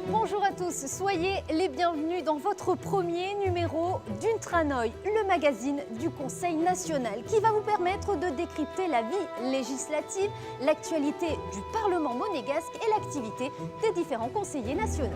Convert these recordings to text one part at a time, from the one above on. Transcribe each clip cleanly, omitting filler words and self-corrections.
Bonjour à tous, soyez les bienvenus dans votre premier numéro d'Untranoï, le magazine du Conseil national qui va vous permettre de décrypter la vie législative, l'actualité du Parlement monégasque et l'activité des différents conseillers nationaux.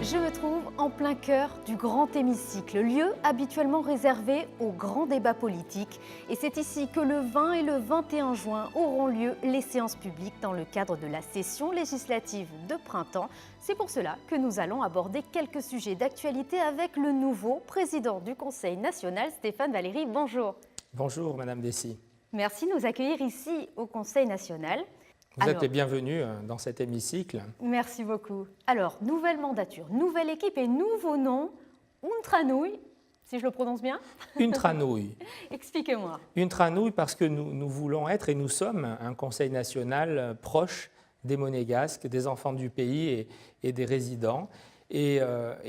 Je me trouve en plein cœur du grand hémicycle, lieu habituellement réservé aux grands débats politiques. Et c'est ici que le 20 et le 21 juin auront lieu les séances publiques dans le cadre de la session législative de printemps. C'est pour cela que nous allons aborder quelques sujets d'actualité avec le nouveau président du Conseil national, Stéphane Valéry. Bonjour. Bonjour Madame Dessy. Merci de nous accueillir ici au Conseil national. Vous êtes les bienvenus dans cet hémicycle. Merci beaucoup. Alors, nouvelle mandature, nouvelle équipe et nouveau nom, Untranoï, si je le prononce bien. Untranoï. Expliquez-moi. Untranoï parce que nous voulons être et nous sommes un conseil national proche des Monégasques, des enfants du pays et des résidents. Et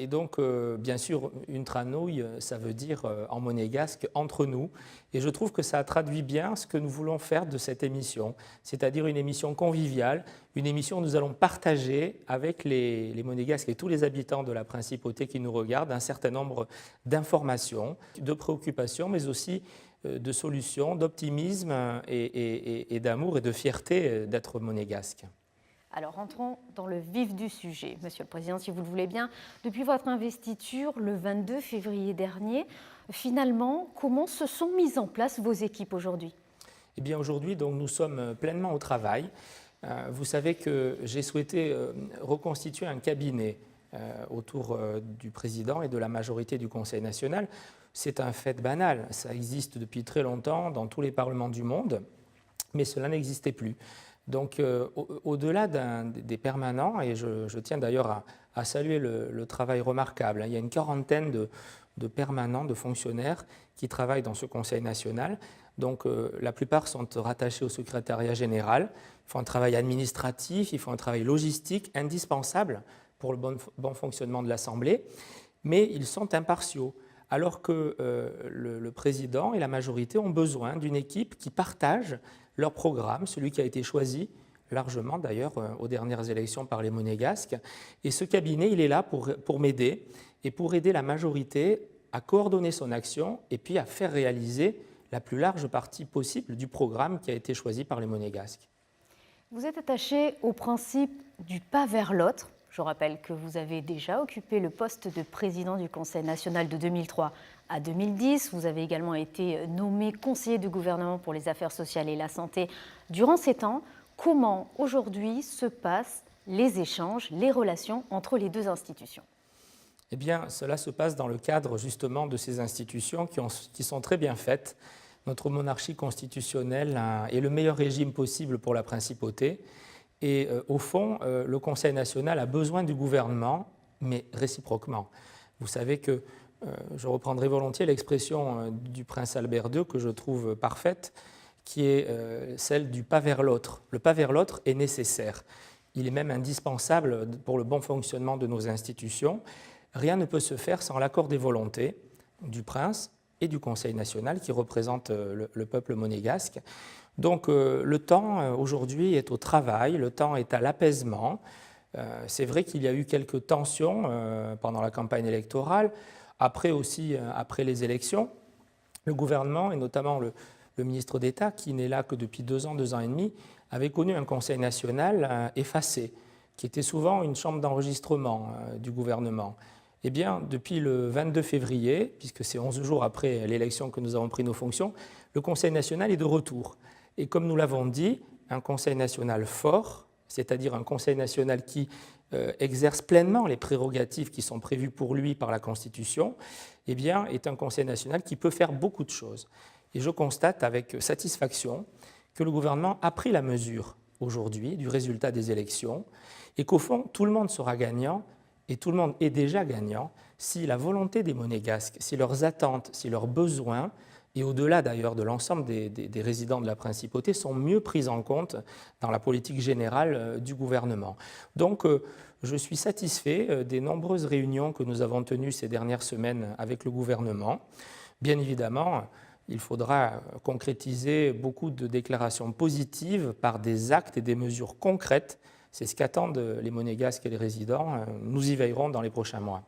donc, bien sûr, Untranoï, ça veut dire en monégasque entre nous. Et je trouve que ça traduit bien ce que nous voulons faire de cette émission, c'est-à-dire une émission conviviale, une émission où nous allons partager avec les Monégasques et tous les habitants de la principauté qui nous regardent un certain nombre d'informations, de préoccupations, mais aussi de solutions, d'optimisme et d'amour et de fierté d'être monégasque. Alors, rentrons dans le vif du sujet, Monsieur le Président, si vous le voulez bien. Depuis votre investiture, le 22 février dernier, finalement, comment se sont mises en place vos équipes aujourd'hui ? Eh bien, aujourd'hui, donc, nous sommes pleinement au travail. Vous savez que j'ai souhaité reconstituer un cabinet autour du Président et de la majorité du Conseil national. C'est un fait banal, ça existe depuis très longtemps dans tous les parlements du monde, mais cela n'existait plus. Donc, au-delà des permanents, et je tiens d'ailleurs à saluer le travail remarquable, il y a une quarantaine de permanents, de fonctionnaires qui travaillent dans ce Conseil national. Donc, la plupart sont rattachés au secrétariat général. Ils font un travail administratif, ils font un travail logistique indispensable pour le bon fonctionnement de l'Assemblée, mais ils sont impartiaux. Alors que le président et la majorité ont besoin d'une équipe qui partage leur programme, celui qui a été choisi largement d'ailleurs aux dernières élections par les Monégasques. Et ce cabinet, il est là pour m'aider et pour aider la majorité à coordonner son action et puis à faire réaliser la plus large partie possible du programme qui a été choisi par les Monégasques. Vous êtes attaché au principe du pas vers l'autre. Je rappelle que vous avez déjà occupé le poste de président du Conseil national de 2003 à 2010. Vous avez également été nommé conseiller du gouvernement pour les affaires sociales et la santé durant ces temps. Comment aujourd'hui se passent les échanges, les relations entre les deux institutions ? Eh bien, cela se passe dans le cadre justement de ces institutions qui sont très bien faites. Notre monarchie constitutionnelle est le meilleur régime possible pour la principauté. Et au fond, le Conseil national a besoin du gouvernement, mais réciproquement. Vous savez que je reprendrai volontiers l'expression du prince Albert II, que je trouve parfaite, qui est celle du pas vers l'autre. Le pas vers l'autre est nécessaire. Il est même indispensable pour le bon fonctionnement de nos institutions. Rien ne peut se faire sans l'accord des volontés du prince et du Conseil national qui représente le peuple monégasque. Donc le temps aujourd'hui est au travail, le temps est à l'apaisement. C'est vrai qu'il y a eu quelques tensions pendant la campagne électorale, après les élections. Le gouvernement, et notamment le ministre d'État, qui n'est là que depuis 2 ans et demi, avait connu un Conseil national effacé, qui était souvent une chambre d'enregistrement du gouvernement. Eh bien, depuis le 22 février, puisque c'est 11 jours après l'élection que nous avons pris nos fonctions, le Conseil national est de retour. Et comme nous l'avons dit, un Conseil national fort, c'est-à-dire un Conseil national qui exerce pleinement les prérogatives qui sont prévues pour lui par la Constitution, eh bien, est un Conseil national qui peut faire beaucoup de choses. Et je constate avec satisfaction que le gouvernement a pris la mesure aujourd'hui du résultat des élections et qu'au fond, tout le monde sera gagnant et tout le monde est déjà gagnant si la volonté des Monégasques, si leurs attentes, si leurs besoins et au-delà d'ailleurs de l'ensemble des résidents de la principauté, sont mieux prises en compte dans la politique générale du gouvernement. Donc, je suis satisfait des nombreuses réunions que nous avons tenues ces dernières semaines avec le gouvernement. Bien évidemment, il faudra concrétiser beaucoup de déclarations positives par des actes et des mesures concrètes. C'est ce qu'attendent les Monégasques et les résidents. Nous y veillerons dans les prochains mois.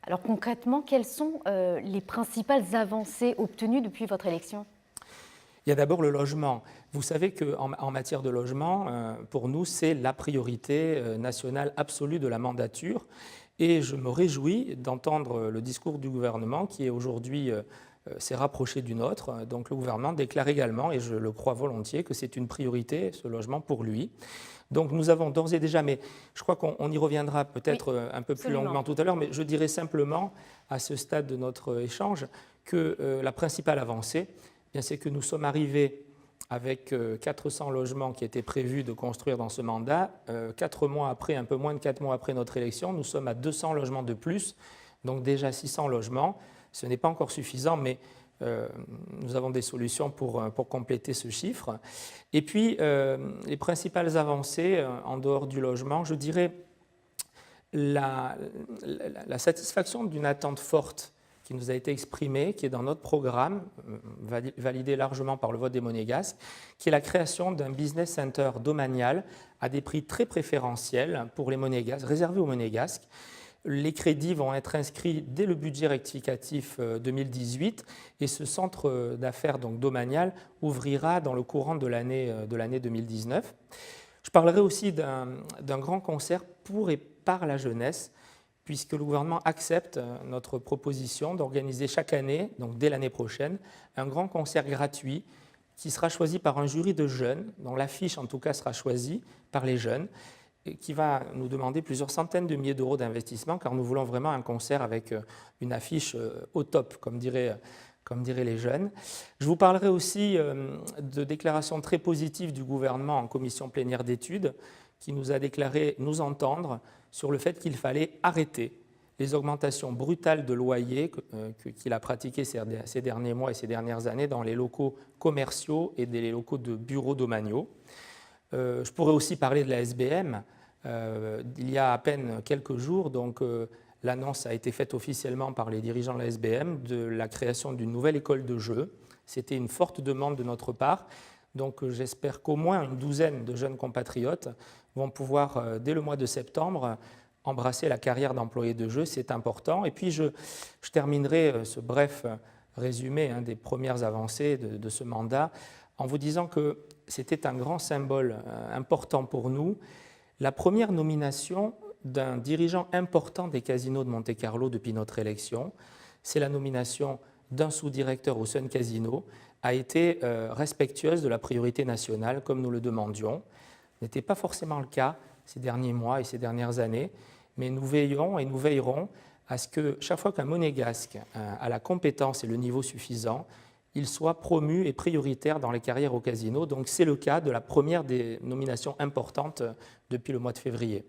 Alors concrètement, quelles sont les principales avancées obtenues depuis votre élection ? Il y a d'abord le logement. Vous savez qu'en matière de logement, pour nous, c'est la priorité nationale absolue de la mandature. Et je me réjouis d'entendre le discours du gouvernement qui est aujourd'hui s'est rapproché du nôtre. Donc le gouvernement déclare également, et je le crois volontiers, que c'est une priorité, ce logement, pour lui. Donc nous avons d'ores et déjà, mais je crois qu'on y reviendra peut-être un peu plus longuement tout à l'heure, mais je dirais simplement à ce stade de notre échange que la principale avancée, c'est que nous sommes arrivés avec 400 logements qui étaient prévus de construire dans ce mandat. 4 mois après, un peu moins de 4 mois après notre élection, nous sommes à 200 logements de plus, donc déjà 600 logements. Ce n'est pas encore suffisant, mais nous avons des solutions pour compléter ce chiffre. Et puis, les principales avancées en dehors du logement, je dirais la satisfaction d'une attente forte qui nous a été exprimée, qui est dans notre programme, validé largement par le vote des Monégasques, qui est la création d'un business center domanial à des prix très préférentiels pour les Monégasques, réservés aux Monégasques. Les crédits vont être inscrits dès le budget rectificatif 2018 et ce centre d'affaires donc domanial ouvrira dans le courant de l'année 2019. Je parlerai aussi d'un grand concert pour et par la jeunesse, puisque le gouvernement accepte notre proposition d'organiser chaque année, donc dès l'année prochaine, un grand concert gratuit qui sera choisi par un jury de jeunes, dont l'affiche en tout cas sera choisie par les jeunes, et qui va nous demander plusieurs centaines de milliers d'euros d'investissement, car nous voulons vraiment un concert avec une affiche au top, comme diraient les jeunes. Je vous parlerai aussi de déclarations très positives du gouvernement en commission plénière d'études, qui nous a déclaré nous entendre sur le fait qu'il fallait arrêter les augmentations brutales de loyers qu'il a pratiquées ces derniers mois et ces dernières années dans les locaux commerciaux et des locaux de bureaux domaniaux. Je pourrais aussi parler de la SBM. Il y a à peine quelques jours, donc, l'annonce a été faite officiellement par les dirigeants de la SBM de la création d'une nouvelle école de jeu. C'était une forte demande de notre part. Donc j'espère qu'au moins une douzaine de jeunes compatriotes vont pouvoir, dès le mois de septembre, embrasser la carrière d'employé de jeu. C'est important. Et puis je terminerai ce bref résumé des premières avancées de ce mandat en vous disant que c'était un grand symbole important pour nous. La première nomination d'un dirigeant important des casinos de Monte-Carlo depuis notre élection, c'est la nomination d'un sous-directeur au Sun Casino, a été respectueuse de la priorité nationale, comme nous le demandions. Ce n'était pas forcément le cas ces derniers mois et ces dernières années, mais nous veillons et nous veillerons à ce que chaque fois qu'un Monégasque a la compétence et le niveau suffisant, il soit promu et prioritaire dans les carrières au casino. Donc c'est le cas de la première des nominations importantes depuis le mois de février.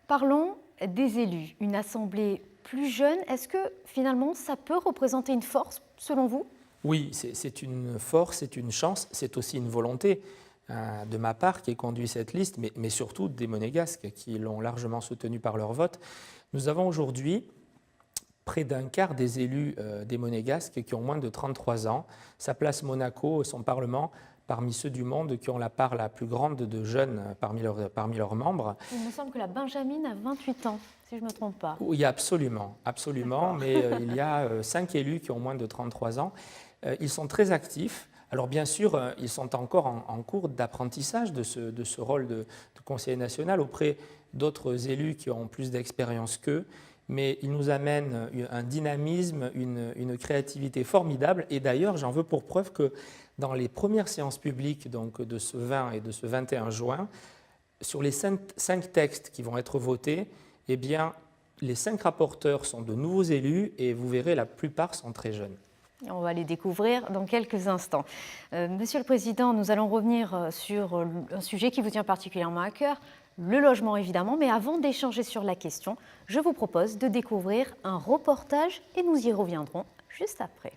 Parlons des élus. Une assemblée plus jeune, est-ce que finalement ça peut représenter une force selon vous ? Oui, c'est une force, c'est une chance, c'est aussi une volonté de ma part qui ai conduit cette liste, mais surtout des Monégasques qui l'ont largement soutenue par leur vote. Nous avons aujourd'hui près d'un quart des élus des Monégasques qui ont moins de 33 ans. Ça place Monaco, son Parlement, parmi ceux du monde qui ont la part la plus grande de jeunes parmi leurs membres. Il me semble que la Benjamine a 28 ans, si je ne me trompe pas. Oui, absolument, mais il y a 5 élus qui ont moins de 33 ans. Ils sont très actifs. Alors bien sûr, ils sont encore en cours d'apprentissage de ce rôle de conseiller national auprès d'autres élus qui ont plus d'expérience qu'eux, mais ils nous amènent un dynamisme, une créativité formidable. Et d'ailleurs, j'en veux pour preuve que dans les premières séances publiques donc, de ce 20 et de ce 21 juin, sur les 5 textes qui vont être votés, eh bien, les 5 rapporteurs sont de nouveaux élus et vous verrez, la plupart sont très jeunes. On va les découvrir dans quelques instants. Monsieur le Président, nous allons revenir sur un sujet qui vous tient particulièrement à cœur, le logement évidemment, mais avant d'échanger sur la question, je vous propose de découvrir un reportage et nous y reviendrons juste après.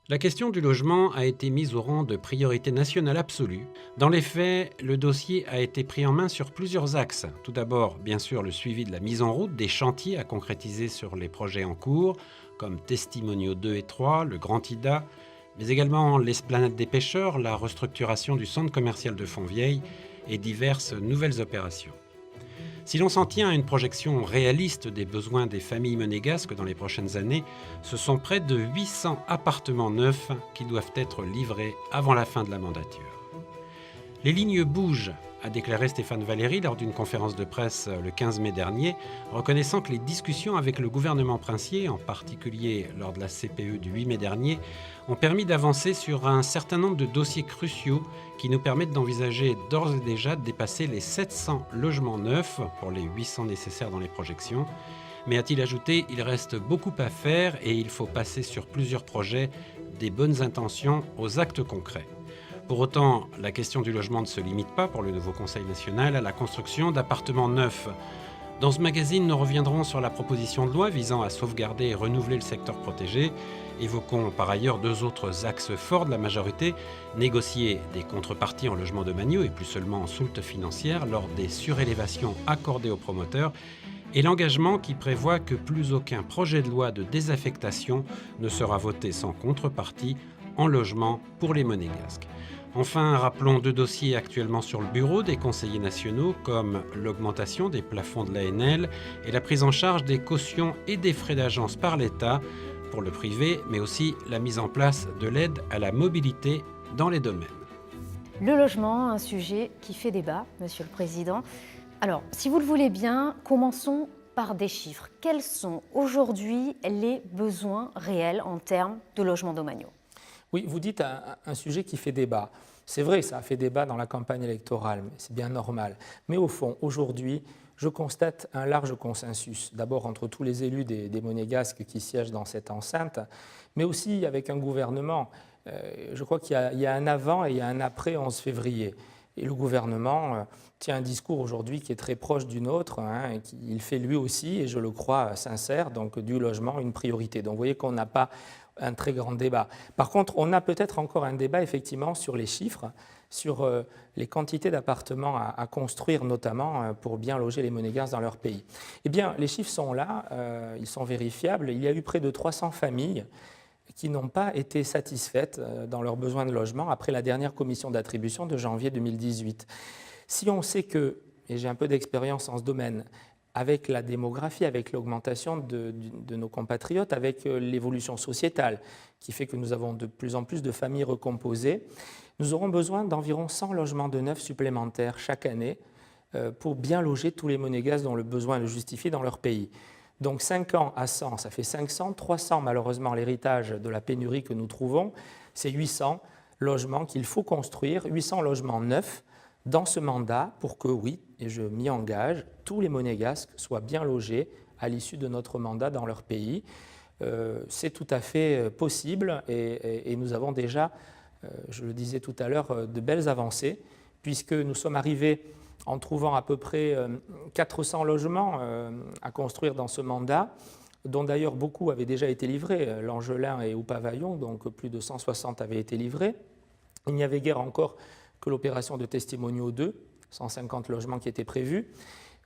La question du logement a été mise au rang de priorité nationale absolue. Dans les faits, le dossier a été pris en main sur plusieurs axes. Tout d'abord, bien sûr, le suivi de la mise en route des chantiers à concrétiser sur les projets en cours, comme Testimonio 2 et 3, le Grand Ida, mais également l'Esplanade des Pêcheurs, la restructuration du centre commercial de Fontvieille et diverses nouvelles opérations. Si l'on s'en tient à une projection réaliste des besoins des familles monégasques dans les prochaines années, ce sont près de 800 appartements neufs qui doivent être livrés avant la fin de la mandature. Les lignes bougent, a déclaré Stéphane Valéry lors d'une conférence de presse le 15 mai dernier, reconnaissant que les discussions avec le gouvernement princier, en particulier lors de la CPE du 8 mai dernier, ont permis d'avancer sur un certain nombre de dossiers cruciaux qui nous permettent d'envisager d'ores et déjà de dépasser les 700 logements neufs pour les 800 nécessaires dans les projections. Mais a-t-il ajouté, il reste beaucoup à faire et il faut passer sur plusieurs projets des bonnes intentions aux actes concrets. Pour autant, la question du logement ne se limite pas pour le nouveau Conseil national à la construction d'appartements neufs. Dans ce magazine, nous reviendrons sur la proposition de loi visant à sauvegarder et renouveler le secteur protégé. Évoquons par ailleurs deux autres axes forts de la majorité, négocier des contreparties en logement domaniaux et plus seulement en soulte financière lors des surélévations accordées aux promoteurs, et l'engagement qui prévoit que plus aucun projet de loi de désaffectation ne sera voté sans contrepartie en logement pour les Monégasques. Enfin, rappelons deux dossiers actuellement sur le bureau des conseillers nationaux, comme l'augmentation des plafonds de l'ANL et la prise en charge des cautions et des frais d'agence par l'État pour le privé, mais aussi la mise en place de l'aide à la mobilité dans les domaines. Le logement, un sujet qui fait débat, Monsieur le Président. Alors, si vous le voulez bien, commençons par des chiffres. Quels sont aujourd'hui les besoins réels en termes de logements domaniaux ? Oui, vous dites un sujet qui fait débat. C'est vrai, ça a fait débat dans la campagne électorale, mais c'est bien normal. Mais au fond, aujourd'hui, je constate un large consensus, d'abord entre tous les élus des Monégasques qui siègent dans cette enceinte, mais aussi avec un gouvernement. Je crois qu'il y a un avant et il y a un après 11 février. Et le gouvernement tient un discours aujourd'hui qui est très proche du nôtre, et il fait lui aussi, et je le crois sincère, donc du logement une priorité. Donc vous voyez qu'on n'a pas un très grand débat. Par contre, on a peut-être encore un débat effectivement sur les chiffres, sur les quantités d'appartements à construire notamment pour bien loger les Monégasques dans leur pays. Eh bien, les chiffres sont là, ils sont vérifiables. Il y a eu près de 300 familles qui n'ont pas été satisfaites dans leurs besoins de logement après la dernière commission d'attribution de janvier 2018. Si on sait que, et j'ai un peu d'expérience en ce domaine, avec la démographie, avec l'augmentation de nos compatriotes, avec l'évolution sociétale qui fait que nous avons de plus en plus de familles recomposées, nous aurons besoin d'environ 100 logements de neuf supplémentaires chaque année pour bien loger tous les Monégasques dont le besoin le justifie dans leur pays. Donc 5 ans à 100, ça fait 500, 300 malheureusement l'héritage de la pénurie que nous trouvons, c'est 800 logements qu'il faut construire, 800 logements neufs dans ce mandat pour que, oui, et je m'y engage, tous les Monégasques soient bien logés à l'issue de notre mandat dans leur pays. C'est tout à fait possible et nous avons déjà, je le disais tout à l'heure, de belles avancées puisque nous sommes arrivés en trouvant à peu près 400 logements à construire dans ce mandat, dont d'ailleurs beaucoup avaient déjà été livrés, L'Angelin et Houpavaillon, donc plus de 160 avaient été livrés. Il n'y avait guère encore que l'opération de Testimonio 2, 150 logements qui étaient prévus.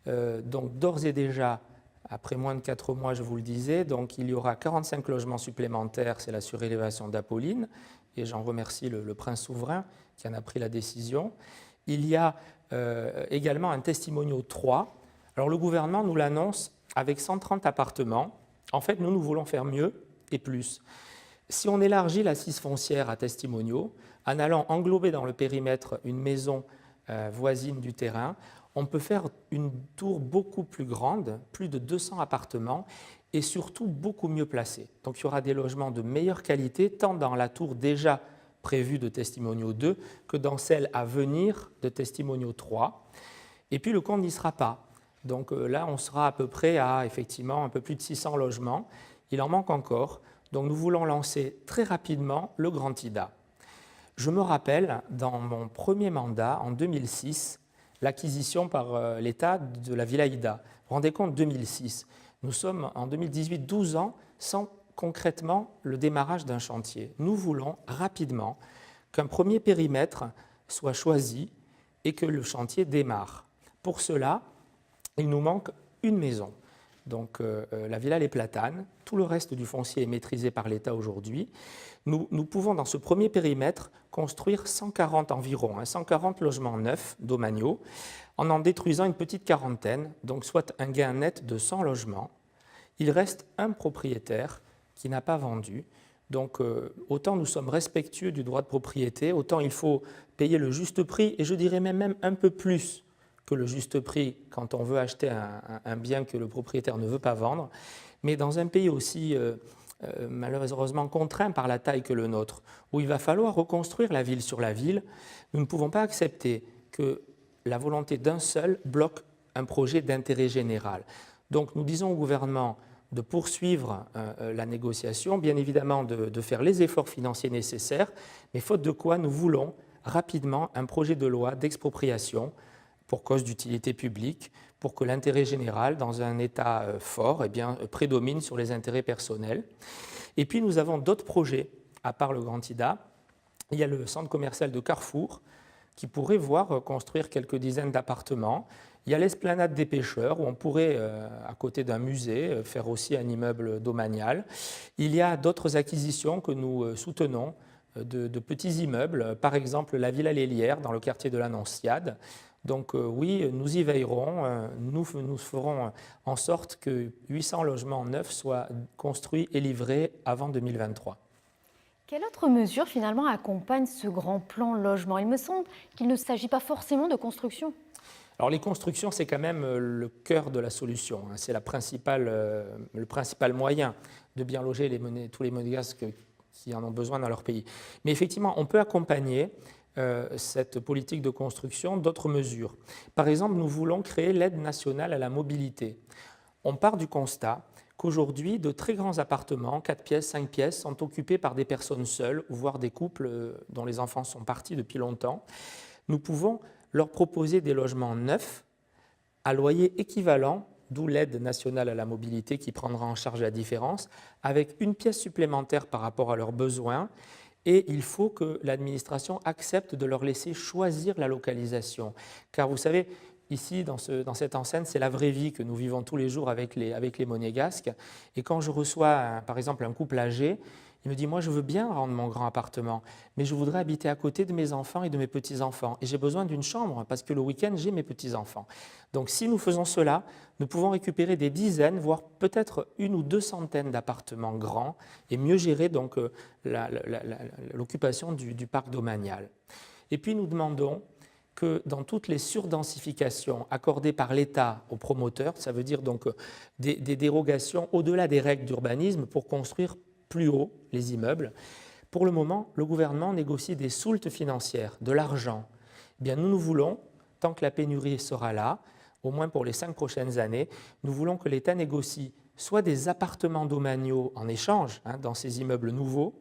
Donc d'ores et déjà, après moins de 4 mois, je vous le disais, donc il y aura 45 logements supplémentaires, c'est la surélévation d'Apolline, et j'en remercie le prince souverain qui en a pris la décision. Il y a également un Testimonio 3. Alors le gouvernement nous l'annonce avec 130 appartements. En fait, nous voulons faire mieux et plus. Si on élargit l'assise foncière à Testimonio, en allant englober dans le périmètre une maison voisine du terrain, on peut faire une tour beaucoup plus grande, plus de 200 appartements, et surtout beaucoup mieux placés. Donc il y aura des logements de meilleure qualité, tant dans la tour déjà prévue de Testimonio 2 que dans celle à venir de Testimonio 3. Et puis le compte n'y sera pas. Donc là, on sera à peu près à effectivement un peu plus de 600 logements. Il en manque encore. Donc nous voulons lancer très rapidement le Grand Ida. Je me rappelle, dans mon premier mandat, en 2006, l'acquisition par l'État de la Villa Ida. Vous vous rendez compte, 2006. Nous sommes en 2018, 12 ans, sans concrètement le démarrage d'un chantier. Nous voulons rapidement qu'un premier périmètre soit choisi et que le chantier démarre. Pour cela, il nous manque une maison. Donc la Villa Les Platanes, tout le reste du foncier est maîtrisé par l'État aujourd'hui. Nous pouvons dans ce premier périmètre construire 140 environ, 140 logements neufs domaniaux, en détruisant une petite quarantaine, donc soit un gain net de 100 logements. Il reste un propriétaire qui n'a pas vendu. Donc autant nous sommes respectueux du droit de propriété, autant il faut payer le juste prix, et je dirais même un peu plus que le juste prix quand on veut acheter un bien que le propriétaire ne veut pas vendre. Mais dans un pays aussi malheureusement contraint par la taille que le nôtre, où il va falloir reconstruire la ville sur la ville, nous ne pouvons pas accepter que la volonté d'un seul bloque un projet d'intérêt général. Donc nous disons au gouvernement de poursuivre la négociation, bien évidemment de faire les efforts financiers nécessaires, mais faute de quoi nous voulons rapidement un projet de loi d'expropriation pour cause d'utilité publique, pour que l'intérêt général, dans un État fort, prédomine sur les intérêts personnels. Et puis nous avons d'autres projets, à part le Grand Ida. Il y a le centre commercial de Carrefour, qui pourrait voir construire quelques dizaines d'appartements. Il y a l'esplanade des pêcheurs, où on pourrait, à côté d'un musée, faire aussi un immeuble domanial. Il y a d'autres acquisitions que nous soutenons, de petits immeubles, par exemple la Villa Lélière, dans le quartier de l'Annonciade. Donc oui, nous y veillerons, nous ferons en sorte que 800 logements neufs soient construits et livrés avant 2023. Quelle autre mesure finalement accompagne ce grand plan logement? Il me semble qu'il ne s'agit pas forcément de construction. Alors les constructions, c'est quand même le cœur de la solution. C'est le principal moyen de bien loger tous les monégasques qui en ont besoin dans leur pays. Mais effectivement, on peut accompagner cette politique de construction d'autres mesures. Par exemple, nous voulons créer l'aide nationale à la mobilité. On part du constat qu'aujourd'hui, de très grands appartements, 4 pièces, 5 pièces, sont occupés par des personnes seules, voire des couples dont les enfants sont partis depuis longtemps. Nous pouvons leur proposer des logements neufs à loyer équivalent, d'où l'aide nationale à la mobilité qui prendra en charge la différence, avec une pièce supplémentaire par rapport à leurs besoins. Et il faut que l'administration accepte de leur laisser choisir la localisation. Car vous savez, ici, dans cette enceinte, c'est la vraie vie que nous vivons tous les jours avec les monégasques. Et quand je reçois, par exemple, un couple âgé, il me dit « Moi, je veux bien rendre mon grand appartement, mais je voudrais habiter à côté de mes enfants et de mes petits-enfants. Et j'ai besoin d'une chambre parce que le week-end, j'ai mes petits-enfants. » Donc, si nous faisons cela, nous pouvons récupérer des dizaines, voire peut-être 1 ou 2 centaines d'appartements grands et mieux gérer donc l'occupation du parc domanial. Et puis, nous demandons que dans toutes les surdensifications accordées par l'État aux promoteurs, ça veut dire donc des dérogations au-delà des règles d'urbanisme pour construire plus haut les immeubles. Pour le moment, le gouvernement négocie des soultes financières, de l'argent. Eh bien, nous voulons, tant que la pénurie sera là, au moins pour les 5 prochaines années, nous voulons que l'État négocie soit des appartements domaniaux en échange dans ces immeubles nouveaux,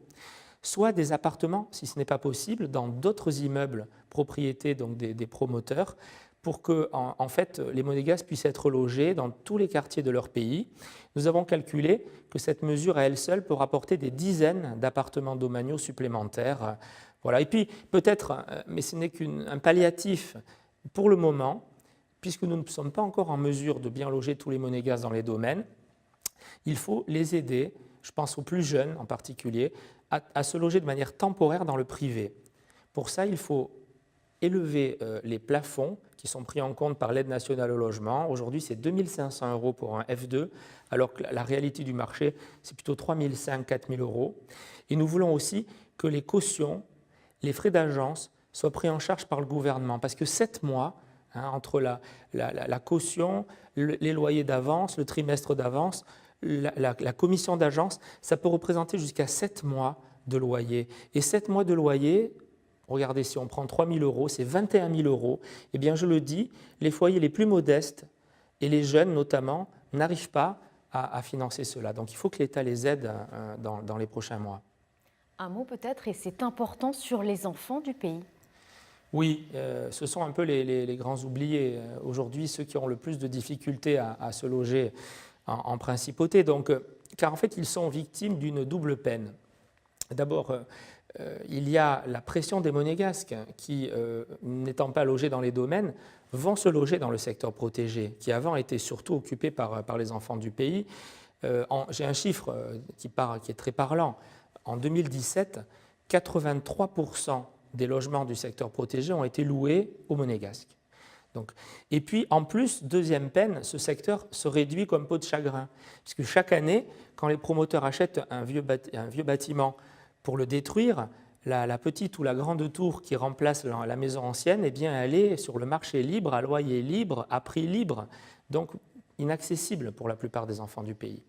soit des appartements, si ce n'est pas possible, dans d'autres immeubles propriétés donc des promoteurs, pour que en fait, les Monégasques puissent être logés dans tous les quartiers de leur pays. Nous avons calculé que cette mesure à elle seule peut rapporter des dizaines d'appartements domaniaux supplémentaires. Voilà. Et puis peut-être, mais ce n'est qu'un palliatif pour le moment, puisque nous ne sommes pas encore en mesure de bien loger tous les Monégasques dans les domaines, il faut les aider, je pense aux plus jeunes en particulier, à se loger de manière temporaire dans le privé. Pour ça, il faut élever les plafonds qui sont pris en compte par l'aide nationale au logement. Aujourd'hui, c'est 2 500 € pour un F2, alors que la réalité du marché, c'est plutôt 3 500 à 4 000 €. Et nous voulons aussi que les cautions, les frais d'agence soient pris en charge par le gouvernement, parce que 7 mois, entre la caution, les loyers d'avance, le trimestre d'avance, la commission d'agence, ça peut représenter jusqu'à 7 mois de loyer. Et 7 mois de loyer, regardez, si on prend 3 000 €, c'est 21 000 €. Eh bien, je le dis, les foyers les plus modestes, et les jeunes notamment, n'arrivent pas à financer cela. Donc, il faut que l'État les aide dans les prochains mois. Un mot peut-être, et c'est important, sur les enfants du pays. Oui, ce sont un peu les grands oubliés. Aujourd'hui, ceux qui ont le plus de difficultés à se loger en principauté. Donc, car en fait, ils sont victimes d'une double peine. D'abord, il y a la pression des Monégasques qui, n'étant pas logés dans les domaines, vont se loger dans le secteur protégé, qui avant était surtout occupé par les enfants du pays. J'ai un chiffre qui est très parlant. En 2017, 83% des logements du secteur protégé ont été loués aux Monégasques. Donc, et puis, en plus, deuxième peine, ce secteur se réduit comme peau de chagrin, puisque chaque année, quand les promoteurs achètent un vieux bâtiment pour le détruire, la petite ou la grande tour qui remplace la maison ancienne, eh bien, elle est sur le marché libre, à loyer libre, à prix libre, donc inaccessible pour la plupart des enfants du pays.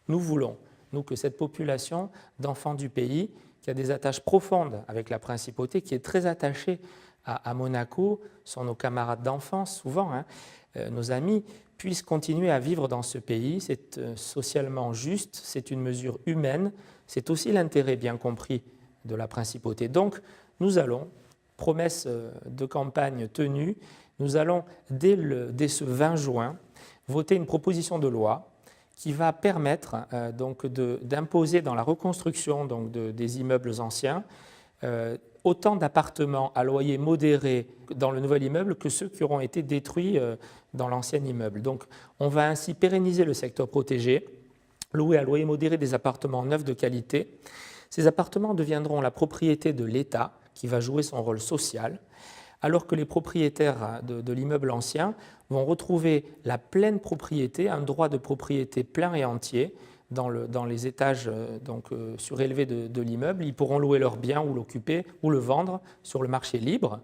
Nous voulons, nous, que cette population d'enfants du pays, qui a des attaches profondes avec la principauté, qui est très attachée à Monaco, sont nos camarades d'enfance souvent, nos amis, puissent continuer à vivre dans ce pays. C'est socialement juste, c'est une mesure humaine, c'est aussi l'intérêt bien compris de la principauté. Donc nous allons, promesse de campagne tenue, nous allons dès ce 20 juin voter une proposition de loi qui va permettre d'imposer dans la reconstruction des immeubles anciens autant d'appartements à loyer modéré dans le nouvel immeuble que ceux qui auront été détruits dans l'ancien immeuble. Donc on va ainsi pérenniser le secteur protégé, louer à loyer modéré des appartements neufs de qualité. Ces appartements deviendront la propriété de l'État, qui va jouer son rôle social, alors que les propriétaires de l'immeuble ancien vont retrouver la pleine propriété, un droit de propriété plein et entier dans les étages surélevés de l'immeuble. Ils pourront louer leurs biens ou l'occuper ou le vendre sur le marché libre.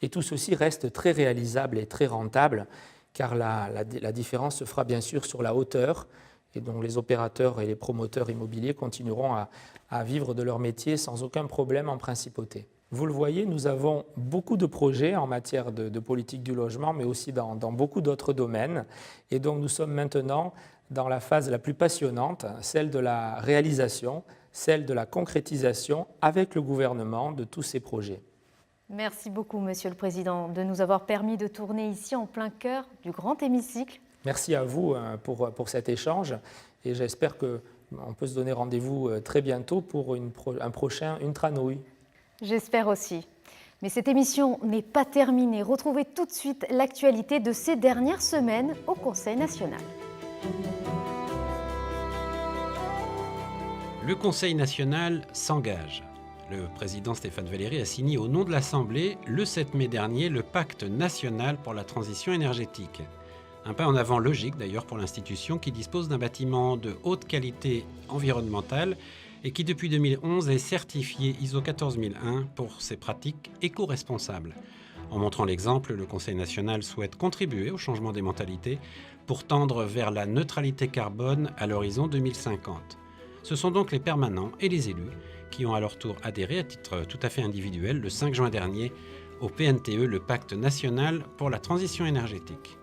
Et tout ceci reste très réalisable et très rentable, car la différence se fera bien sûr sur la hauteur, et dont les opérateurs et les promoteurs immobiliers continueront à vivre de leur métier sans aucun problème en principauté. Vous le voyez, nous avons beaucoup de projets en matière de politique du logement, mais aussi dans beaucoup d'autres domaines. Et donc nous sommes maintenant dans la phase la plus passionnante, celle de la réalisation, celle de la concrétisation avec le gouvernement de tous ces projets. Merci beaucoup, Monsieur le Président, de nous avoir permis de tourner ici en plein cœur du grand hémicycle. Merci à vous pour cet échange et j'espère qu'on peut se donner rendez-vous très bientôt pour un prochain Intranouille. J'espère aussi. Mais cette émission n'est pas terminée. Retrouvez tout de suite l'actualité de ces dernières semaines au Conseil national. Le Conseil national s'engage. Le président Stéphane Valéry a signé au nom de l'Assemblée le 7 mai dernier le Pacte national pour la transition énergétique. Un pas en avant logique d'ailleurs pour l'institution qui dispose d'un bâtiment de haute qualité environnementale et qui depuis 2011 est certifié ISO 14001 pour ses pratiques éco-responsables. En montrant l'exemple, le Conseil national souhaite contribuer au changement des mentalités pour tendre vers la neutralité carbone à l'horizon 2050. Ce sont donc les permanents et les élus qui ont à leur tour adhéré à titre tout à fait individuel le 5 juin dernier au PNTE, le Pacte national pour la transition énergétique.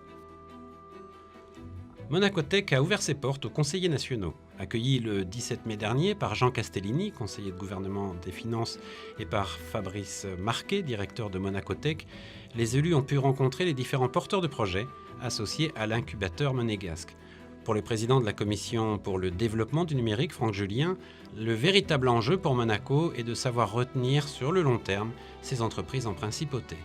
Monacotech a ouvert ses portes aux conseillers nationaux. Accueillis le 17 mai dernier par Jean Castellini, conseiller de gouvernement des finances, et par Fabrice Marquet, directeur de Monacotech, les élus ont pu rencontrer les différents porteurs de projets associés à l'incubateur monégasque. Pour le président de la commission pour le développement du numérique, Franck Julien, le véritable enjeu pour Monaco est de savoir retenir sur le long terme ces entreprises en principauté.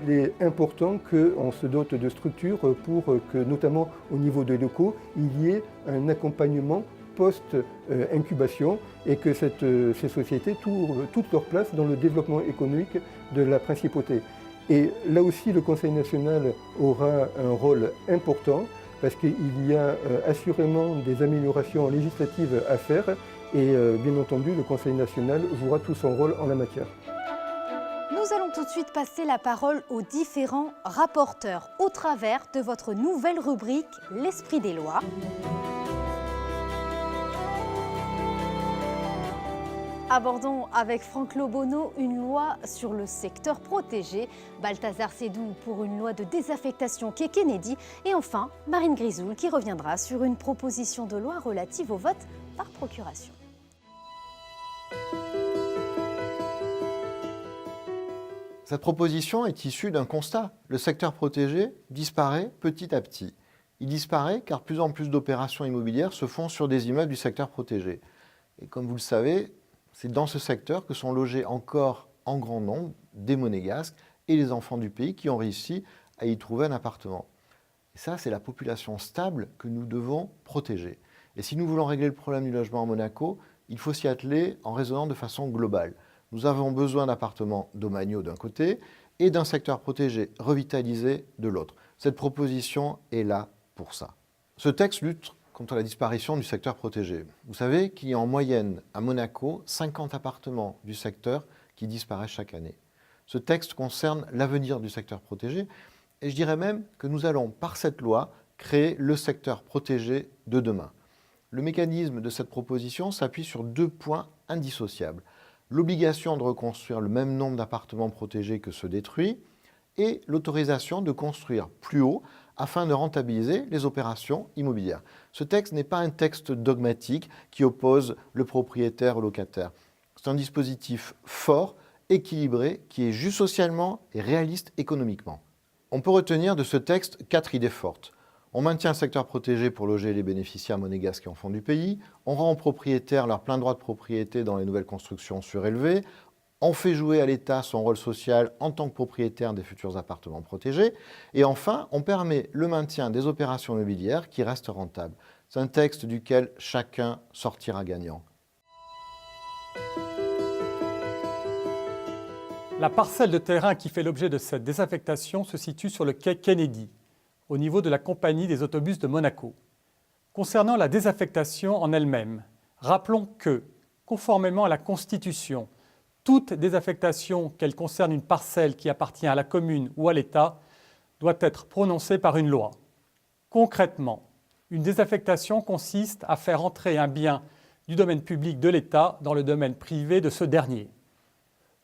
Il est important qu'on se dote de structures pour que, notamment au niveau des locaux, il y ait un accompagnement post-incubation et que ces sociétés trouvent toute leur place dans le développement économique de la principauté. Et là aussi, le Conseil national aura un rôle important parce qu'il y a assurément des améliorations législatives à faire et bien entendu, le Conseil national jouera tout son rôle en la matière. Nous allons tout de suite passer la parole aux différents rapporteurs au travers de votre nouvelle rubrique « L'esprit des lois ». Abordons avec Franck Lobonneau une loi sur le secteur protégé, Balthazar Sédou pour une loi de désaffectation Quai Kennedy et enfin Marine Grisoul qui reviendra sur une proposition de loi relative au vote par procuration. Cette proposition est issue d'un constat. Le secteur protégé disparaît petit à petit. Il disparaît car plus en plus d'opérations immobilières se font sur des immeubles du secteur protégé. Et comme vous le savez, c'est dans ce secteur que sont logés encore en grand nombre des Monégasques et les enfants du pays qui ont réussi à y trouver un appartement. Et ça, c'est la population stable que nous devons protéger. Et si nous voulons régler le problème du logement à Monaco, il faut s'y atteler en raisonnant de façon globale. Nous avons besoin d'appartements domaniaux d'un côté et d'un secteur protégé revitalisé de l'autre. Cette proposition est là pour ça. Ce texte lutte contre la disparition du secteur protégé. Vous savez qu'il y a en moyenne à Monaco 50 appartements du secteur qui disparaissent chaque année. Ce texte concerne l'avenir du secteur protégé et je dirais même que nous allons, par cette loi, créer le secteur protégé de demain. Le mécanisme de cette proposition s'appuie sur 2 points indissociables. L'obligation de reconstruire le même nombre d'appartements protégés que ceux détruits et l'autorisation de construire plus haut afin de rentabiliser les opérations immobilières. Ce texte n'est pas un texte dogmatique qui oppose le propriétaire au locataire. C'est un dispositif fort, équilibré, qui est juste socialement et réaliste économiquement. On peut retenir de ce texte 4 idées fortes. On maintient le secteur protégé pour loger les bénéficiaires monégasques et enfants du pays. On rend aux propriétaires leur plein droit de propriété dans les nouvelles constructions surélevées. On fait jouer à l'État son rôle social en tant que propriétaire des futurs appartements protégés. Et enfin, on permet le maintien des opérations immobilières qui restent rentables. C'est un texte duquel chacun sortira gagnant. La parcelle de terrain qui fait l'objet de cette désaffectation se situe sur le quai Kennedy, au niveau de la compagnie des autobus de Monaco. Concernant la désaffectation en elle-même, rappelons que, conformément à la Constitution, toute désaffectation, qu'elle concerne une parcelle qui appartient à la commune ou à l'État, doit être prononcée par une loi. Concrètement, une désaffectation consiste à faire entrer un bien du domaine public de l'État dans le domaine privé de ce dernier.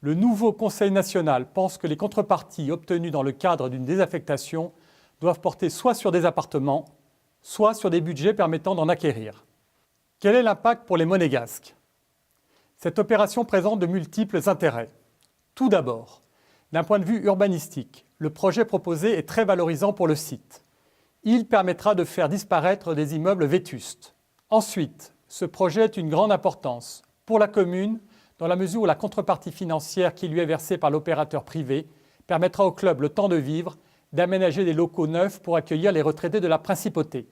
Le nouveau Conseil national pense que les contreparties obtenues dans le cadre d'une désaffectation doivent porter soit sur des appartements, soit sur des budgets permettant d'en acquérir. Quel est l'impact pour les Monégasques ? Cette opération présente de multiples intérêts. Tout d'abord, d'un point de vue urbanistique, le projet proposé est très valorisant pour le site. Il permettra de faire disparaître des immeubles vétustes. Ensuite, ce projet est d'une grande importance pour la commune, dans la mesure où la contrepartie financière qui lui est versée par l'opérateur privé permettra au club Le Temps de Vivre d'aménager des locaux neufs pour accueillir les retraités de la principauté.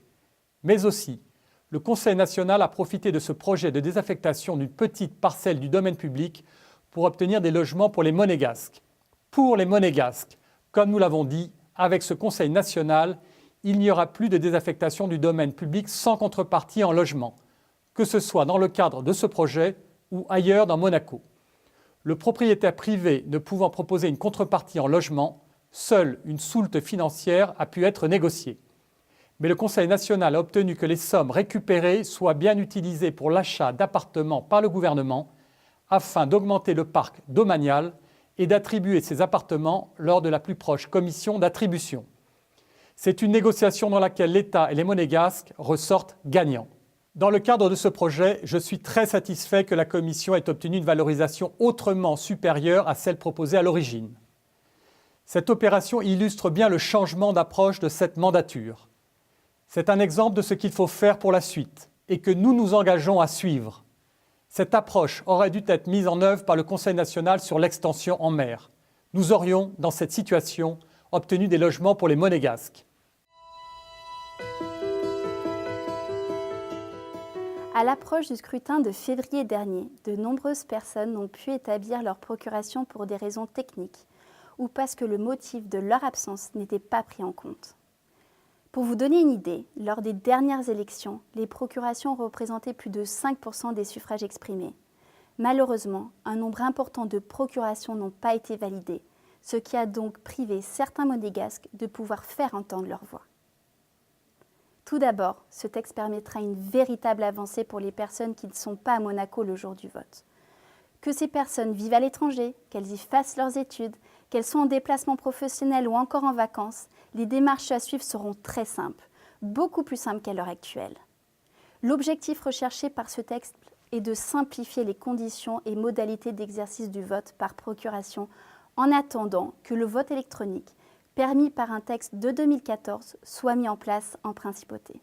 Mais aussi, le Conseil national a profité de ce projet de désaffectation d'une petite parcelle du domaine public pour obtenir des logements pour les Monégasques. Pour les Monégasques, comme nous l'avons dit, avec ce Conseil national, il n'y aura plus de désaffectation du domaine public sans contrepartie en logement, que ce soit dans le cadre de ce projet ou ailleurs dans Monaco. Le propriétaire privé ne pouvant proposer une contrepartie en logement, seule une soulte financière a pu être négociée. Mais le Conseil national a obtenu que les sommes récupérées soient bien utilisées pour l'achat d'appartements par le gouvernement afin d'augmenter le parc domanial et d'attribuer ces appartements lors de la plus proche commission d'attribution. C'est une négociation dans laquelle l'État et les Monégasques ressortent gagnants. Dans le cadre de ce projet, je suis très satisfait que la Commission ait obtenu une valorisation autrement supérieure à celle proposée à l'origine. Cette opération illustre bien le changement d'approche de cette mandature. C'est un exemple de ce qu'il faut faire pour la suite et que nous nous engageons à suivre. Cette approche aurait dû être mise en œuvre par le Conseil national sur l'extension en mer. Nous aurions, dans cette situation, obtenu des logements pour les Monégasques. À l'approche du scrutin de février dernier, de nombreuses personnes n'ont pu établir leur procuration pour des raisons techniques ou parce que le motif de leur absence n'était pas pris en compte. Pour vous donner une idée, lors des dernières élections, les procurations représentaient plus de 5% des suffrages exprimés. Malheureusement, un nombre important de procurations n'ont pas été validées, ce qui a donc privé certains Monégasques de pouvoir faire entendre leur voix. Tout d'abord, ce texte permettra une véritable avancée pour les personnes qui ne sont pas à Monaco le jour du vote. Que ces personnes vivent à l'étranger, qu'elles y fassent leurs études, qu'elles soient en déplacement professionnel ou encore en vacances, les démarches à suivre seront très simples, beaucoup plus simples qu'à l'heure actuelle. L'objectif recherché par ce texte est de simplifier les conditions et modalités d'exercice du vote par procuration en attendant que le vote électronique, permis par un texte de 2014, soit mis en place en principauté.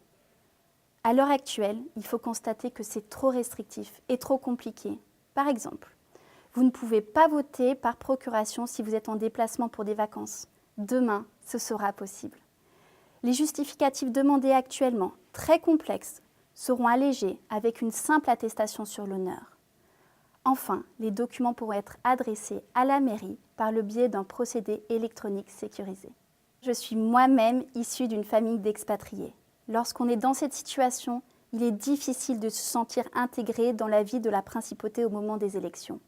À l'heure actuelle, il faut constater que c'est trop restrictif et trop compliqué. Par exemple, vous ne pouvez pas voter par procuration si vous êtes en déplacement pour des vacances. Demain, ce sera possible. Les justificatifs demandés actuellement, très complexes, seront allégés avec une simple attestation sur l'honneur. Enfin, les documents pourront être adressés à la mairie par le biais d'un procédé électronique sécurisé. Je suis moi-même issue d'une famille d'expatriés. Lorsqu'on est dans cette situation, il est difficile de se sentir intégré dans la vie de la principauté au moment des élections.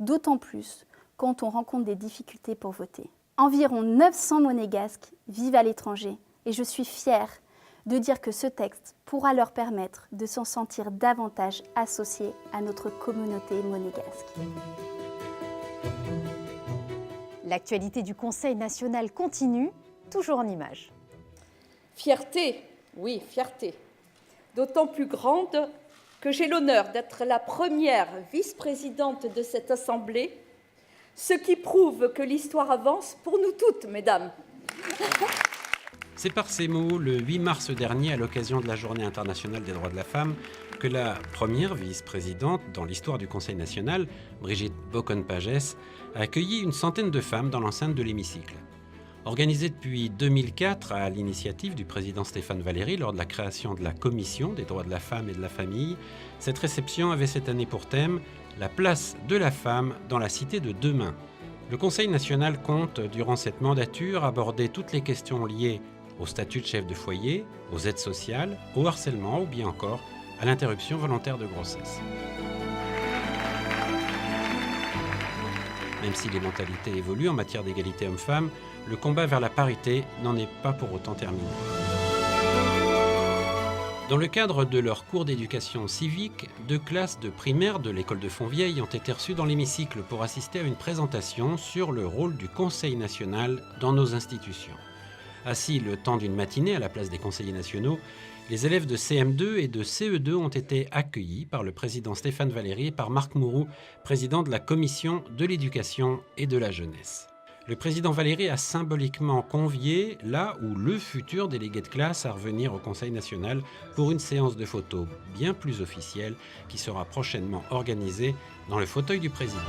D'autant plus quand on rencontre des difficultés pour voter. Environ 900 monégasques vivent à l'étranger et je suis fière de dire que ce texte pourra leur permettre de s'en sentir davantage associés à notre communauté monégasque. L'actualité du Conseil national continue, toujours en images. Fierté, oui, fierté. D'autant plus grande que j'ai l'honneur d'être la première vice-présidente de cette Assemblée, ce qui prouve que l'histoire avance pour nous toutes, mesdames. C'est par ces mots, le 8 mars dernier, à l'occasion de la Journée internationale des droits de la femme, que la première vice-présidente dans l'histoire du Conseil national, Brigitte Bocon-Pagès, a accueilli une centaine de femmes dans l'enceinte de l'hémicycle. Organisée depuis 2004 à l'initiative du président Stéphane Valéry lors de la création de la Commission des droits de la femme et de la famille, cette réception avait cette année pour thème « La place de la femme dans la cité de demain ». Le Conseil national compte, durant cette mandature, aborder toutes les questions liées au statut de chef de foyer, aux aides sociales, au harcèlement ou bien encore à l'interruption volontaire de grossesse. Même si les mentalités évoluent en matière d'égalité homme-femme, le combat vers la parité n'en est pas pour autant terminé. Dans le cadre de leur cours d'éducation civique, 2 classes de primaire de l'école de Fontvieille ont été reçues dans l'hémicycle pour assister à une présentation sur le rôle du Conseil national dans nos institutions. Assis le temps d'une matinée à la place des conseillers nationaux, les élèves de CM2 et de CE2 ont été accueillis par le président Stéphane Valéry et par Marc Mourou, président de la Commission de l'éducation et de la jeunesse. Le président Valéry a symboliquement convié là où le futur délégué de classe à revenir au Conseil national pour une séance de photos bien plus officielle qui sera prochainement organisée dans le fauteuil du président.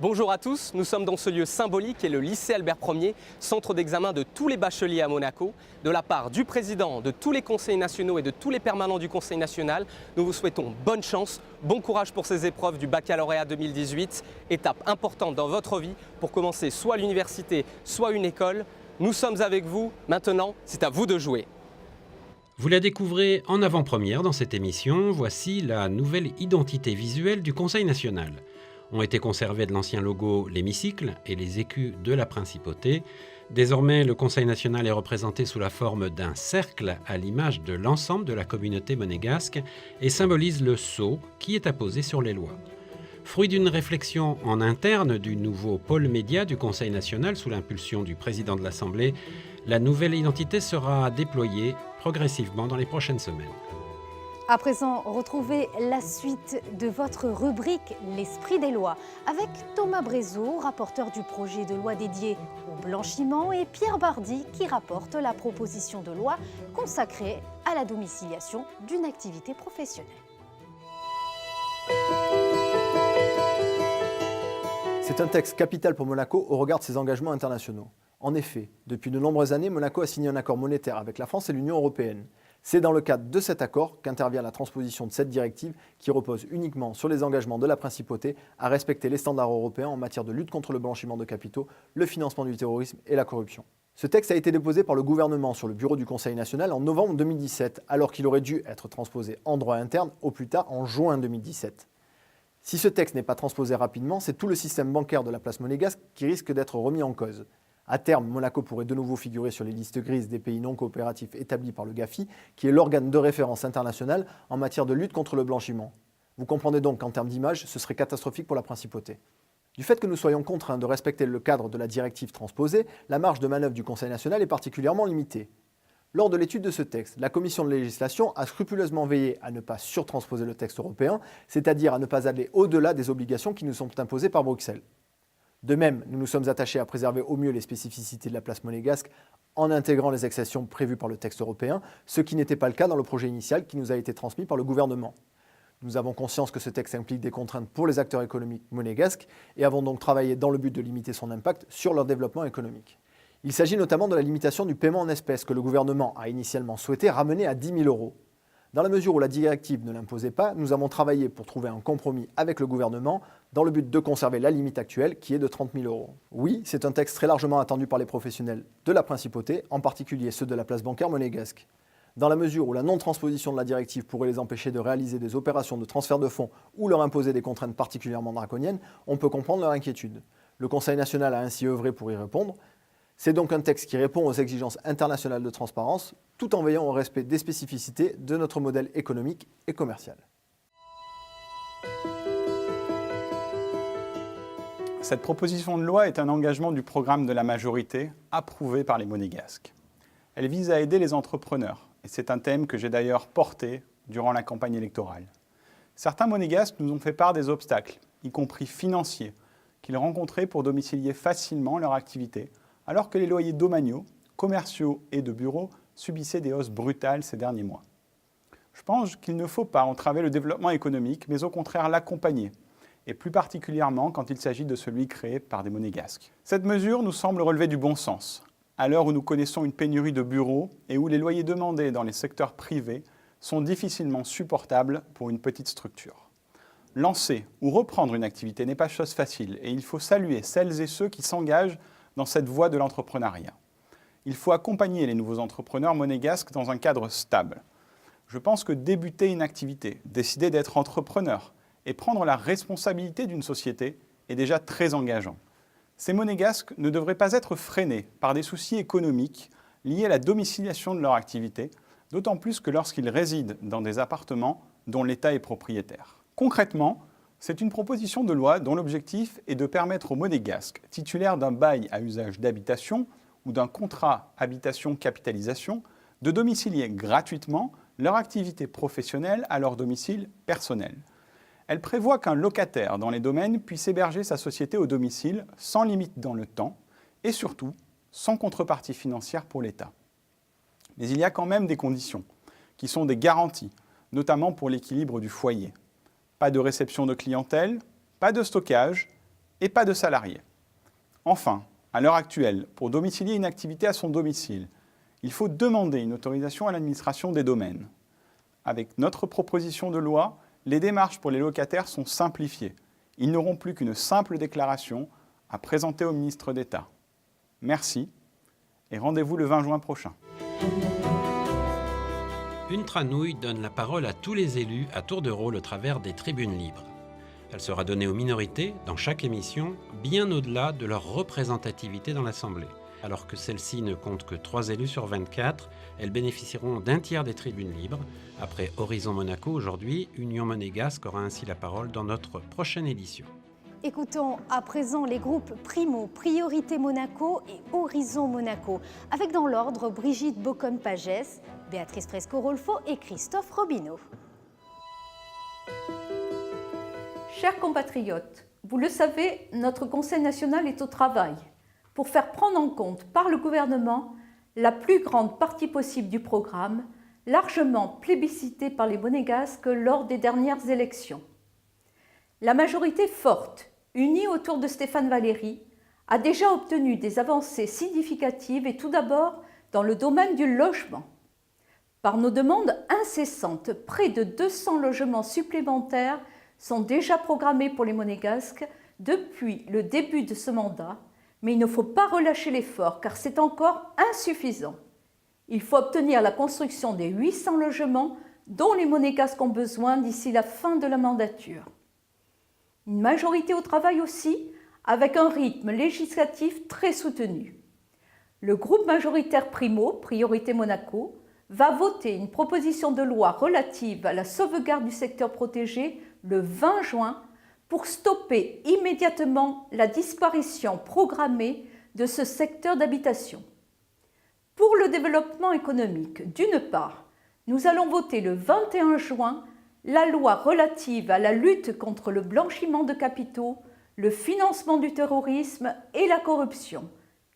Bonjour à tous, nous sommes dans ce lieu symbolique qui est le lycée Albert Ier, centre d'examen de tous les bacheliers à Monaco. De la part du président, de tous les conseillers nationaux et de tous les permanents du Conseil national, nous vous souhaitons bonne chance, bon courage pour ces épreuves du baccalauréat 2018, étape importante dans votre vie pour commencer soit l'université, soit une école. Nous sommes avec vous, maintenant c'est à vous de jouer. Vous la découvrez en avant-première dans cette émission, voici la nouvelle identité visuelle du Conseil national. Ont été conservés de l'ancien logo l'hémicycle et les écus de la principauté. Désormais, le Conseil national est représenté sous la forme d'un cercle à l'image de l'ensemble de la communauté monégasque et symbolise le sceau qui est apposé sur les lois. Fruit d'une réflexion en interne du nouveau pôle média du Conseil national sous l'impulsion du président de l'Assemblée, la nouvelle identité sera déployée progressivement dans les prochaines semaines. À présent, retrouvez la suite de votre rubrique L'Esprit des lois avec Thomas Brézot, rapporteur du projet de loi dédié au blanchiment, et Pierre Bardy qui rapporte la proposition de loi consacrée à la domiciliation d'une activité professionnelle. C'est un texte capital pour Monaco au regard de ses engagements internationaux. En effet, depuis de nombreuses années, Monaco a signé un accord monétaire avec la France et l'Union européenne. C'est dans le cadre de cet accord qu'intervient la transposition de cette directive qui repose uniquement sur les engagements de la principauté à respecter les standards européens en matière de lutte contre le blanchiment de capitaux, le financement du terrorisme et la corruption. Ce texte a été déposé par le gouvernement sur le bureau du Conseil national en novembre 2017, alors qu'il aurait dû être transposé en droit interne au plus tard en juin 2017. Si ce texte n'est pas transposé rapidement, c'est tout le système bancaire de la place monégasque qui risque d'être remis en cause. À terme, Monaco pourrait de nouveau figurer sur les listes grises des pays non coopératifs établis par le GAFI, qui est l'organe de référence international en matière de lutte contre le blanchiment. Vous comprendrez donc qu'en termes d'image, ce serait catastrophique pour la principauté. Du fait que nous soyons contraints de respecter le cadre de la directive transposée, la marge de manœuvre du Conseil national est particulièrement limitée. Lors de l'étude de ce texte, la commission de législation a scrupuleusement veillé à ne pas surtransposer le texte européen, c'est-à-dire à ne pas aller au-delà des obligations qui nous sont imposées par Bruxelles. De même, nous nous sommes attachés à préserver au mieux les spécificités de la place monégasque en intégrant les exceptions prévues par le texte européen, ce qui n'était pas le cas dans le projet initial qui nous a été transmis par le gouvernement. Nous avons conscience que ce texte implique des contraintes pour les acteurs économiques monégasques et avons donc travaillé dans le but de limiter son impact sur leur développement économique. Il s'agit notamment de la limitation du paiement en espèces que le gouvernement a initialement souhaité ramener à 10 000 €. Dans la mesure où la directive ne l'imposait pas, nous avons travaillé pour trouver un compromis avec le gouvernement dans le but de conserver la limite actuelle qui est de 30 000 €. Oui, c'est un texte très largement attendu par les professionnels de la principauté, en particulier ceux de la place bancaire monégasque. Dans la mesure où la non-transposition de la directive pourrait les empêcher de réaliser des opérations de transfert de fonds ou leur imposer des contraintes particulièrement draconiennes, on peut comprendre leur inquiétude. Le Conseil national a ainsi œuvré pour y répondre. C'est donc un texte qui répond aux exigences internationales de transparence, tout en veillant au respect des spécificités de notre modèle économique et commercial. Cette proposition de loi est un engagement du programme de la majorité, approuvé par les Monégasques. Elle vise à aider les entrepreneurs, et c'est un thème que j'ai d'ailleurs porté durant la campagne électorale. Certains Monégasques nous ont fait part des obstacles, y compris financiers, qu'ils rencontraient pour domicilier facilement leur activité, alors que les loyers domaniaux, commerciaux et de bureaux subissaient des hausses brutales ces derniers mois. Je pense qu'il ne faut pas entraver le développement économique, mais au contraire l'accompagner, et plus particulièrement quand il s'agit de celui créé par des Monégasques. Cette mesure nous semble relever du bon sens, à l'heure où nous connaissons une pénurie de bureaux et où les loyers demandés dans les secteurs privés sont difficilement supportables pour une petite structure. Lancer ou reprendre une activité n'est pas chose facile, et il faut saluer celles et ceux qui s'engagent dans cette voie de l'entrepreneuriat. Il faut accompagner les nouveaux entrepreneurs monégasques dans un cadre stable. Je pense que débuter une activité, décider d'être entrepreneur et prendre la responsabilité d'une société est déjà très engageant. Ces Monégasques ne devraient pas être freinés par des soucis économiques liés à la domiciliation de leur activité, d'autant plus que lorsqu'ils résident dans des appartements dont l'État est propriétaire. Concrètement, c'est une proposition de loi dont l'objectif est de permettre aux Monégasques titulaires d'un bail à usage d'habitation ou d'un contrat habitation-capitalisation de domicilier gratuitement leur activité professionnelle à leur domicile personnel. Elle prévoit qu'un locataire dans les domaines puisse héberger sa société au domicile sans limite dans le temps et surtout sans contrepartie financière pour l'État. Mais il y a quand même des conditions qui sont des garanties, notamment pour l'équilibre du foyer. Pas de réception de clientèle, pas de stockage et pas de salariés. Enfin, à l'heure actuelle, pour domicilier une activité à son domicile, il faut demander une autorisation à l'administration des domaines. Avec notre proposition de loi, les démarches pour les locataires sont simplifiées. Ils n'auront plus qu'une simple déclaration à présenter au ministre d'État. Merci et rendez-vous le 20 juin prochain. Une Tranouille donne la parole à tous les élus à tour de rôle au travers des tribunes libres. Elle sera donnée aux minorités dans chaque émission, bien au-delà de leur représentativité dans l'Assemblée. Alors que celle-ci ne compte que 3 élus sur 24, elles bénéficieront d'un tiers des tribunes libres. Après Horizon Monaco, aujourd'hui, Union Monégasque aura ainsi la parole dans notre prochaine édition. Écoutons à présent les groupes Primo, Priorité Monaco et Horizon Monaco, avec dans l'ordre Brigitte Boccon-Pagès, Béatrice Fresco-Rolfo et Christophe Robineau. Chers compatriotes, vous le savez, notre Conseil national est au travail pour faire prendre en compte par le gouvernement la plus grande partie possible du programme, largement plébiscité par les Monégasques lors des dernières élections. La majorité forte, unie autour de Stéphane Valéry, a déjà obtenu des avancées significatives et tout d'abord dans le domaine du logement. Par nos demandes incessantes, près de 200 logements supplémentaires sont déjà programmés pour les Monégasques depuis le début de ce mandat, mais il ne faut pas relâcher l'effort car c'est encore insuffisant. Il faut obtenir la construction des 800 logements dont les Monégasques ont besoin d'ici la fin de la mandature. Une majorité au travail aussi, avec un rythme législatif très soutenu. Le groupe majoritaire Primo, Priorité Monaco, va voter une proposition de loi relative à la sauvegarde du secteur protégé le 20 juin pour stopper immédiatement la disparition programmée de ce secteur d'habitation. Pour le développement économique, d'une part, nous allons voter le 21 juin la loi relative à la lutte contre le blanchiment de capitaux, le financement du terrorisme et la corruption.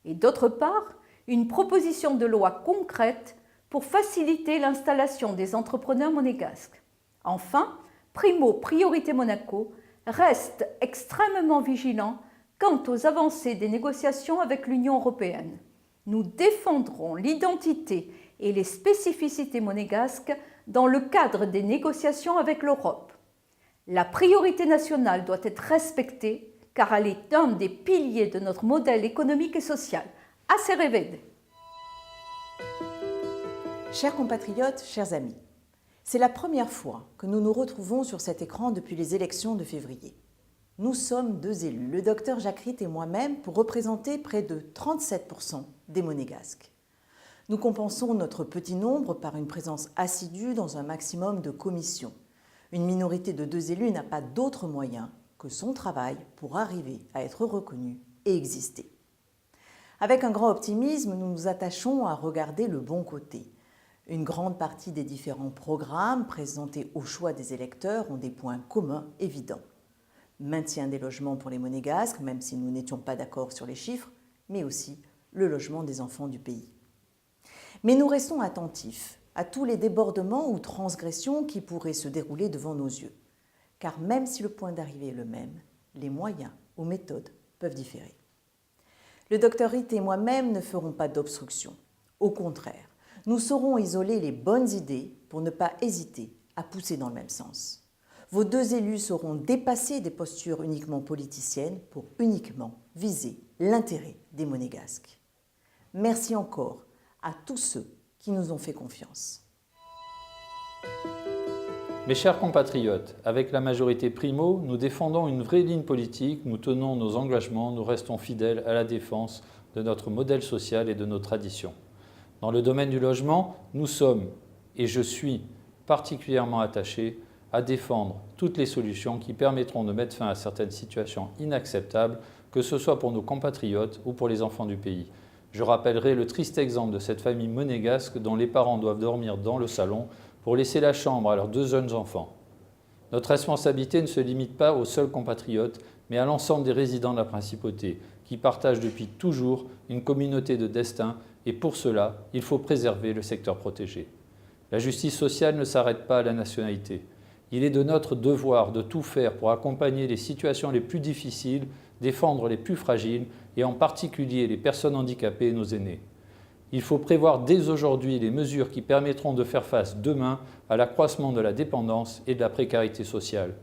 Et d'autre part, une proposition de loi concrète pour faciliter l'installation des entrepreneurs monégasques. Enfin, Primo Priorité Monaco reste extrêmement vigilant quant aux avancées des négociations avec l'Union européenne. Nous défendrons l'identité et les spécificités monégasques dans le cadre des négociations avec l'Europe. La priorité nationale doit être respectée car elle est un des piliers de notre modèle économique et social. Assez rêvé. Chers compatriotes, chers amis, c'est la première fois que nous nous retrouvons sur cet écran depuis les élections de février. Nous sommes 2 élus, le docteur Jacques Ritt et moi-même, pour représenter près de 37% des Monégasques. Nous compensons notre petit nombre par une présence assidue dans un maximum de commissions. Une minorité de 2 élus n'a pas d'autre moyen que son travail pour arriver à être reconnu et exister. Avec un grand optimisme, nous nous attachons à regarder le bon côté. Une grande partie des différents programmes présentés au choix des électeurs ont des points communs évidents. Maintien des logements pour les Monégasques, même si nous n'étions pas d'accord sur les chiffres, mais aussi le logement des enfants du pays. Mais nous restons attentifs à tous les débordements ou transgressions qui pourraient se dérouler devant nos yeux. Car même si le point d'arrivée est le même, les moyens ou méthodes peuvent différer. Le docteur Ritt et moi-même ne ferons pas d'obstruction. Au contraire, nous saurons isoler les bonnes idées pour ne pas hésiter à pousser dans le même sens. Vos 2 élus sauront dépasser des postures uniquement politiciennes pour uniquement viser l'intérêt des Monégasques. Merci encore à tous ceux qui nous ont fait confiance. Mes chers compatriotes, avec la majorité Primo, nous défendons une vraie ligne politique, nous tenons nos engagements, nous restons fidèles à la défense de notre modèle social et de nos traditions. Dans le domaine du logement, nous sommes, et je suis particulièrement attaché, à défendre toutes les solutions qui permettront de mettre fin à certaines situations inacceptables, que ce soit pour nos compatriotes ou pour les enfants du pays. Je rappellerai le triste exemple de cette famille monégasque dont les parents doivent dormir dans le salon pour laisser la chambre à leurs 2 jeunes enfants. Notre responsabilité ne se limite pas aux seuls compatriotes, mais à l'ensemble des résidents de la Principauté, qui partagent depuis toujours une communauté de destin, et pour cela, il faut préserver le secteur protégé. La justice sociale ne s'arrête pas à la nationalité. Il est de notre devoir de tout faire pour accompagner les situations les plus difficiles, défendre les plus fragiles et en particulier les personnes handicapées et nos aînés. Il faut prévoir dès aujourd'hui les mesures qui permettront de faire face demain à l'accroissement de la dépendance et de la précarité sociale.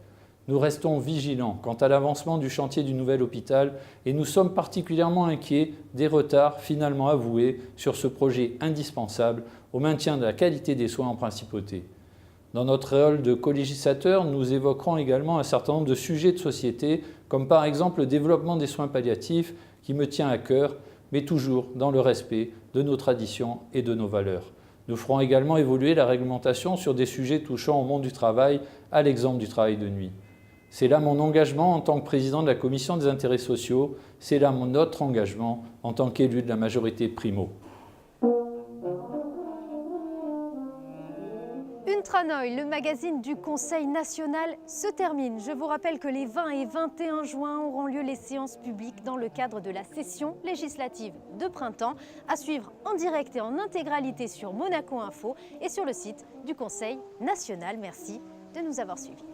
Nous restons vigilants quant à l'avancement du chantier du nouvel hôpital et nous sommes particulièrement inquiets des retards finalement avoués sur ce projet indispensable au maintien de la qualité des soins en Principauté. Dans notre rôle de co-législateur, nous évoquerons également un certain nombre de sujets de société, comme par exemple le développement des soins palliatifs, qui me tient à cœur, mais toujours dans le respect de nos traditions et de nos valeurs. Nous ferons également évoluer la réglementation sur des sujets touchant au monde du travail, à l'exemple du travail de nuit. C'est là mon engagement en tant que président de la Commission des intérêts sociaux, c'est là notre engagement en tant qu'élu de la majorité Primo. Ultranoï, le magazine du Conseil national, se termine. Je vous rappelle que les 20 et 21 juin auront lieu les séances publiques dans le cadre de la session législative de printemps, à suivre en direct et en intégralité sur Monaco Info et sur le site du Conseil national. Merci de nous avoir suivis.